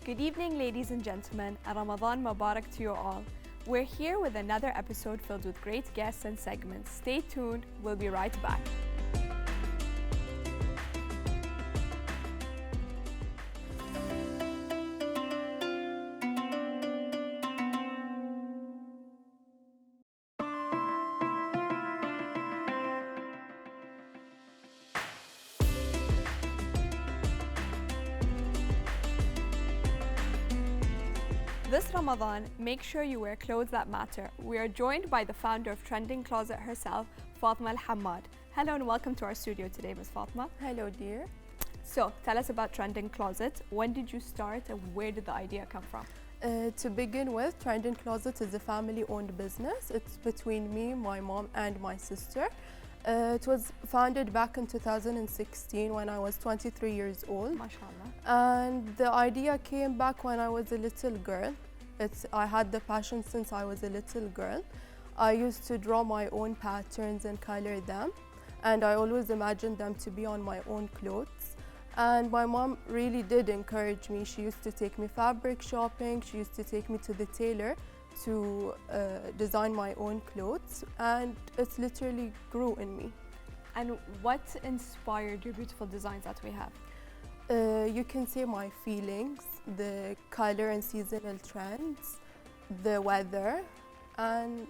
Good evening, ladies and gentlemen, and Ramadan Mubarak to you all. We're here with another episode filled with great guests and segments. Stay tuned, we'll be right back. This Ramadan, make sure you wear clothes that matter. We are joined by the founder of Trending Closet herself, Fatma Al-Hammad. Hello and welcome to our studio today, Ms. Fatma. Hello, dear. So, tell us about Trending Closet. When did you start and where did the idea come from? To begin with, Trending Closet is a family-owned business. It's between me, my mom, and my sister. It was founded back in 2016 when I was 23 years old. MashaAllah. And the idea came back when I was a little girl. I had the passion since I was a little girl. I used to draw my own patterns and color them. And I always imagined them to be on my own clothes. And my mom really did encourage me. She used to take me fabric shopping. She used to take me to the tailor to design my own clothes, and it literally grew in me. And what inspired your beautiful designs that we have? You can say my feelings, the color and seasonal trends, the weather, and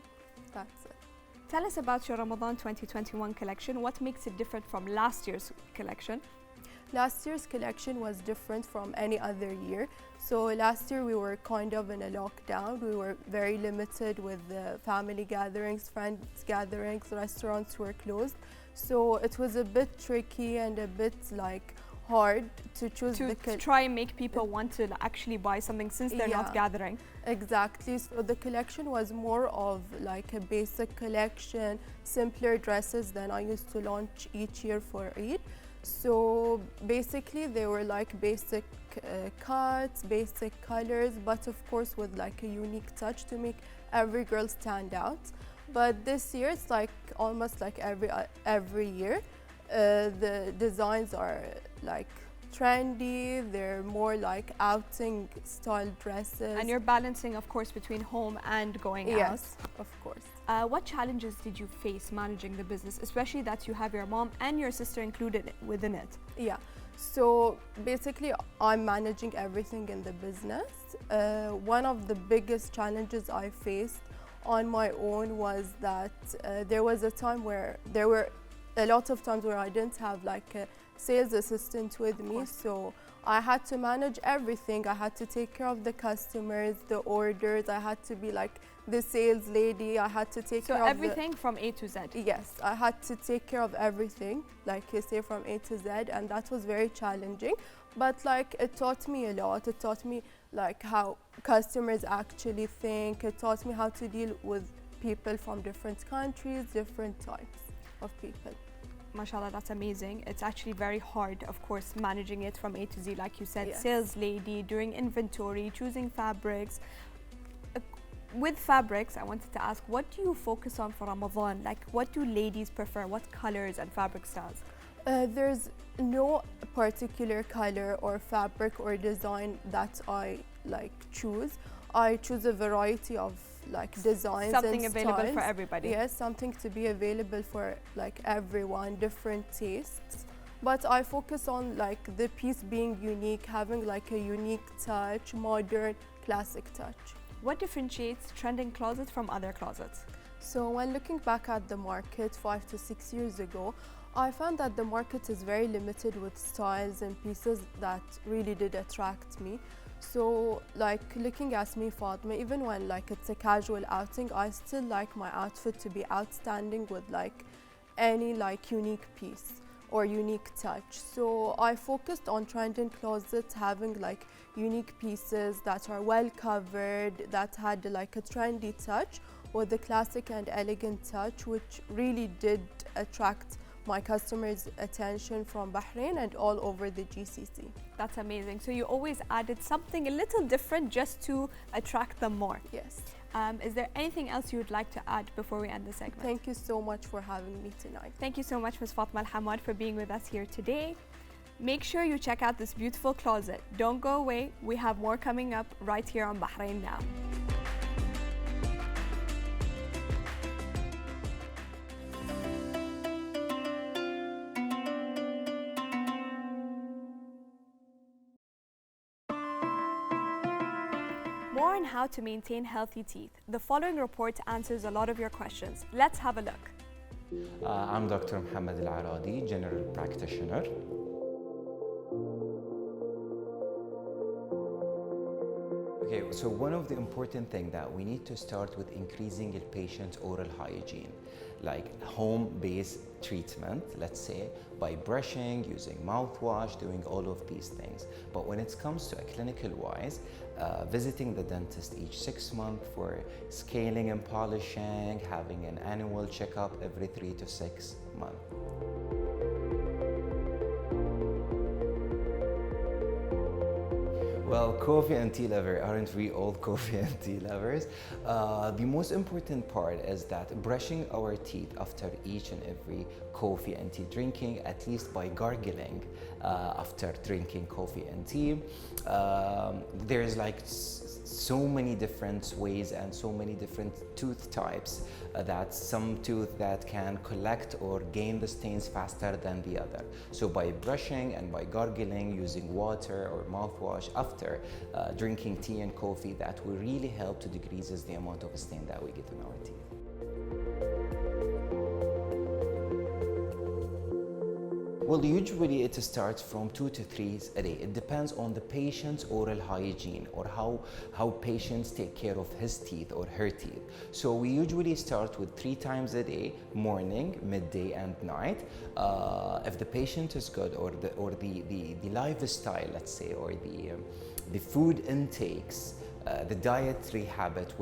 that's it. Tell us about your Ramadan 2021 collection. What makes it different from last year's collection? Last year's collection was different from any other year. So last year we were kind of in a lockdown. We were very limited with the family gatherings, friends gatherings, restaurants were closed. So it was a bit tricky and a bit like hard to choose to try and make people want to actually buy something since they're not gathering. Exactly. So the collection was more of like a basic collection, simpler dresses than I used to launch each year for Eid. So basically they were like basic cuts, basic colors, but of course with like a unique touch to make every girl stand out. But this year it's like almost like every year. The designs are like trendy, they're more like outing style dresses. And you're balancing, of course, between home and going out. Yes, of course. What challenges did you face managing the business, especially that you have your mom and your sister included within it? Yeah, so basically I'm managing everything in the business. One of the biggest challenges I faced on my own was that there was a time where there were a lot of times where I didn't have like a sales assistant with me, so I had to manage everything. I had to take care of the customers, the orders. I had to be like the sales lady. I had to take care of everything from A to Z. Yes, I had to take care of everything, like you say, from A to Z, and that was very challenging. But like it taught me a lot. It taught me like how customers actually think. It taught me how to deal with people from different countries, different types of people. MashaAllah, that's amazing. It's actually very hard, of course, managing it from A to Z, like you said, yes. Sales lady, doing inventory, choosing fabrics. With fabrics, I wanted to ask, what do you focus on for Ramadan? Like, what do ladies prefer? What colors and fabric styles? There's no particular color or fabric or design that I like choose. I choose a variety of like designs something and available styles. For everybody. Yes, something to be available for like everyone, different tastes. But I focus on like the piece being unique, having like a unique touch, modern, classic touch. What differentiates Trending Closet from other closets? So when looking back at the market 5 to 6 years ago, I found that the market is very limited with styles and pieces that really did attract me. So like looking at me, Fatma, even when like it's a casual outing, I still like my outfit to be outstanding with like any like unique piece or unique touch. So I focused on Trending Closet having like unique pieces that are well covered, that had like a trendy touch with a classic and elegant touch, which really did attract my customers' attention from Bahrain and all over the GCC. That's amazing. So you always added something a little different just to attract them more. Yes. Is there anything else you would like to add before we end the segment? Thank you so much for having me tonight. Thank you so much, Ms. Fatma Al-Hammad, for being with us here today. Make sure you check out this beautiful closet. Don't go away, we have more coming up right here on Bahrain Now. More on how to maintain healthy teeth. The following report answers a lot of your questions. Let's have a look. I'm Dr. Mohammed Al-Aradi, general practitioner. Okay, so one of the important things that we need to start with increasing a patient's oral hygiene, like home-based treatment, let's say, by brushing, using mouthwash, doing all of these things. But when it comes to a clinical wise, visiting the dentist each 6 months for scaling and polishing, having an annual checkup every 3 to 6 months. Well, coffee and tea lover, aren't we all coffee and tea lovers? The most important part is that brushing our teeth after each and every coffee and tea drinking, at least by gargling after drinking coffee and tea. There's like so many different ways and so many different tooth types that some tooth that can collect or gain the stains faster than the other. So by brushing and by gargling, using water or mouthwash after drinking tea and coffee, that will really help to decreases the amount of stain that we get in our teeth. Well, usually it starts from 2 to 3 a day. It depends on the patient's oral hygiene or how patients take care of his teeth or her teeth. So we usually start with 3 times a day, morning, midday, and night. If the patient is good, or the lifestyle, let's say, or the food intakes, the dietary habit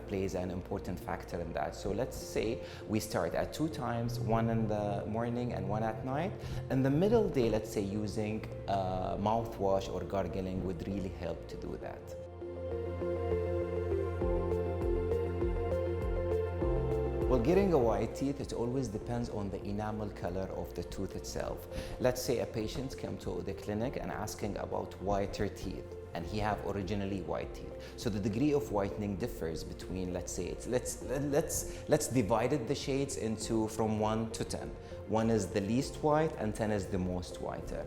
plays an important factor in that. So let's say we start at 2 times, 1 in the morning and 1 at night. In the middle day, let's say using mouthwash or gargling would really help to do that. Well, getting a white teeth, it always depends on the enamel color of the tooth itself. Let's say a patient came to the clinic and asking about whiter teeth, and he have originally white teeth. So the degree of whitening differs between, let's say, let's divide the shades into from 1 to 10. 1 is the least white and 10 is the most whiter.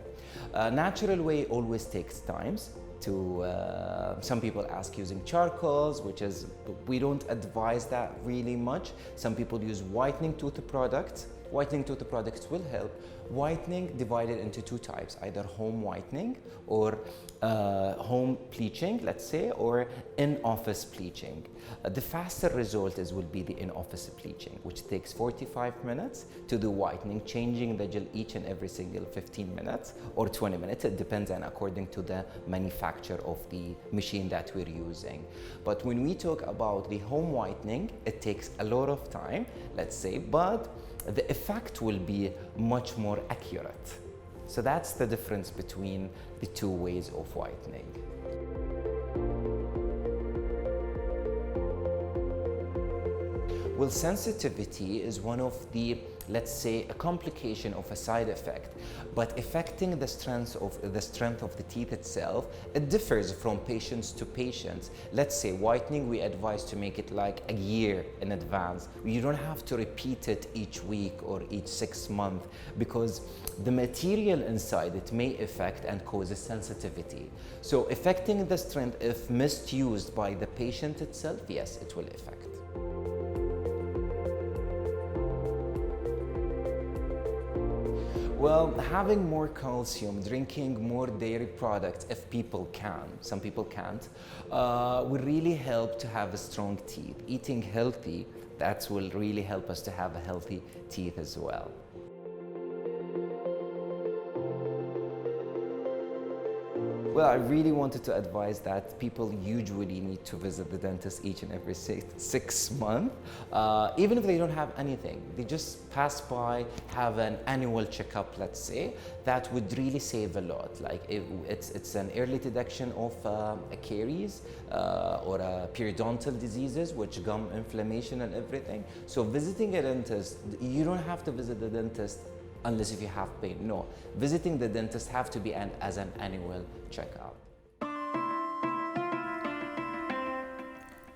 Natural way always takes times. Some people ask using charcoals, which is, we don't advise that really much. Some people use whitening tooth products. Whitening tooth products will help. Whitening divided into 2 types, either home whitening or home bleaching, let's say, or in-office bleaching. The faster result will be the in-office bleaching, which takes 45 minutes to do whitening, changing the gel each and every single 15 minutes or 20 minutes. It depends on according to the manufacturer of the machine that we're using. But when we talk about the home whitening, it takes a lot of time, let's say, but the effect will be much more accurate. So that's the difference between the 2 ways of whitening. Well, sensitivity is one of the, let's say, a complication of a side effect, but affecting the strength of the teeth itself, it differs from patients to patients. Let's say whitening, we advise to make it like a year in advance. You don't have to repeat it each week or each 6 months, because the material inside it may affect and causes sensitivity. So affecting the strength, if misused by the patient itself, yes, it will affect. Well, having more calcium, drinking more dairy products, if people can, some people can't, will really help to have a strong teeth. Eating healthy, that will really help us to have a healthy teeth as well. Well, I really wanted to advise that people usually need to visit the dentist each and every 6 months. Even if they don't have anything, they just pass by, have an annual checkup, let's say, that would really save a lot. Like it's an early detection of a caries or periodontal diseases, which gum inflammation and everything. So visiting a dentist, you don't have to visit the dentist unless if you have pain. No, visiting the dentist have to be as an annual checkup.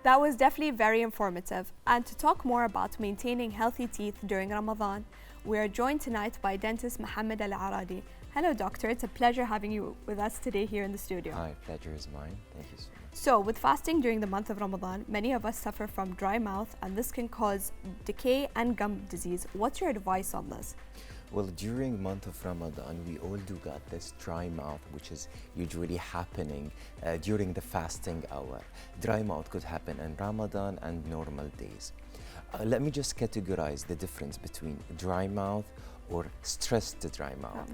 That was definitely very informative. And to talk more about maintaining healthy teeth during Ramadan, we are joined tonight by dentist Mohammed Al-Aradi. Hello, doctor. It's a pleasure having you with us today here in the studio. Hi, pleasure is mine. Thank you so much. So, with fasting during the month of Ramadan, many of us suffer from dry mouth, and this can cause decay and gum disease. What's your advice on this? Well, during month of Ramadan, we all do got this dry mouth, which is usually happening during the fasting hour. Dry mouth could happen in Ramadan and normal days. Let me just categorize the difference between dry mouth or stressed dry mouth.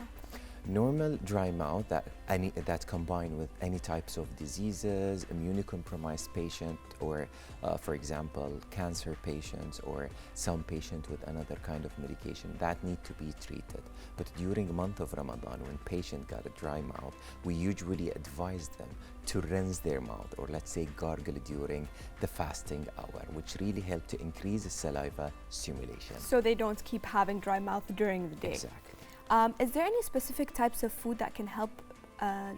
Normal dry mouth that combined with any types of diseases, immunocompromised patient, or for example, cancer patients or some patient with another kind of medication that need to be treated. But during the month of Ramadan, when patient got a dry mouth, we usually advise them to rinse their mouth, or let's say gargle during the fasting hour, which really help to increase the saliva stimulation. So they don't keep having dry mouth during the day. Exactly. Is there any specific types of food that can help,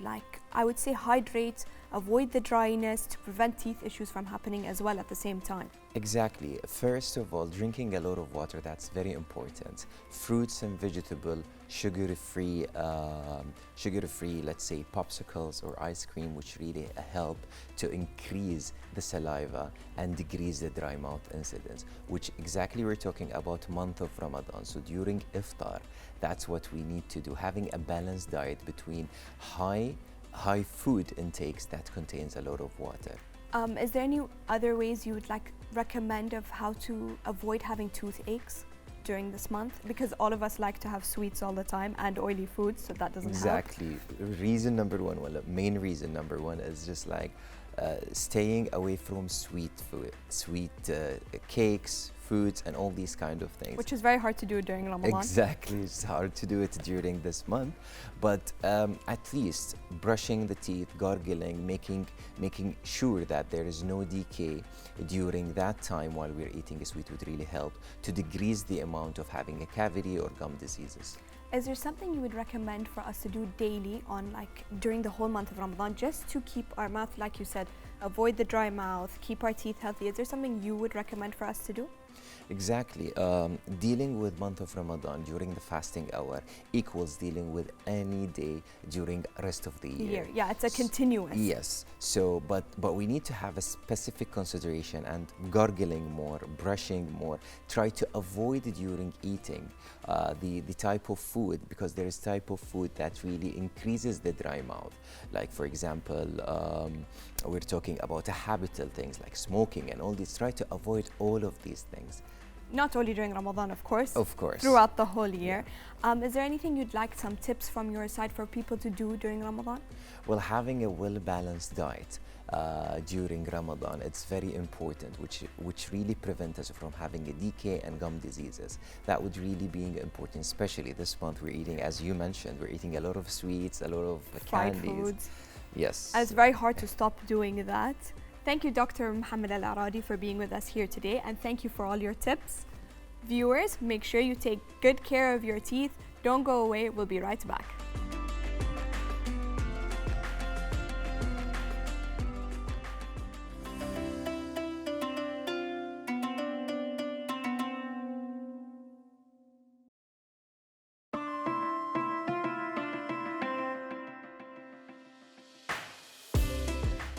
like I would say, hydrate, avoid the dryness, to prevent teeth issues from happening as well at the same time? Exactly. First of all, drinking a lot of water, that's very important. Fruits and vegetable, sugar-free, let's say popsicles or ice cream, which really help to increase the saliva and decrease the dry mouth incidence, which exactly we're talking about month of Ramadan. So during iftar, that's what we need to do, having a balanced diet between high food intakes that contains a lot of water. Is there any other ways you would recommend of how to avoid having toothaches during this month? Because all of us like to have sweets all the time and oily foods, so that doesn't help. Exactly. Reason number one, well, main reason number one is just staying away from sweet food, cakes, foods, and all these kind of things. Which is very hard to do during Ramadan. Exactly, it's hard to do it during this month, but at least brushing the teeth, gargling, making sure that there is no decay during that time while we're eating a sweet would really help to decrease the amount of having a cavity or gum diseases. Is there something you would recommend for us to do daily during the whole month of Ramadan, just to keep our mouth, like you said, avoid the dry mouth, keep our teeth healthy? Is there something you would recommend for us to do? Exactly. Dealing with month of Ramadan during the fasting hour equals dealing with any day during rest of the year. Yeah, it's a continuous. Yes. So, but we need to have a specific consideration and gargling more, brushing more. Try to avoid during eating the type of food, because there is type of food that really increases the dry mouth. Like for example, we're talking about habitual things like smoking and all these. Try to avoid all of these things. Not only during Ramadan, of course. Of course. Throughout the whole year. Is there anything you'd like, some tips from your side for people to do during Ramadan? Well, having a well-balanced diet during Ramadan, it's very important, which really prevents us from having a decay and gum diseases. That would really be important, especially this month we're eating, as you mentioned, we're eating a lot of sweets, a lot of fried candies. Foods. Yes. And it's very hard to stop doing that. Thank you, Dr. Mohammed Al-Aradi, for being with us here today, and thank you for all your tips. Viewers, make sure you take good care of your teeth. Don't go away. We'll be right back.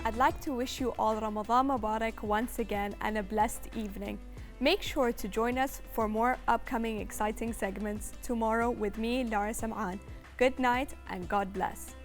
I'd like to wish you all Ramadan Mubarak once again and a blessed evening. Make sure to join us for more upcoming exciting segments tomorrow with me, Lara Sam'an. Good night and God bless.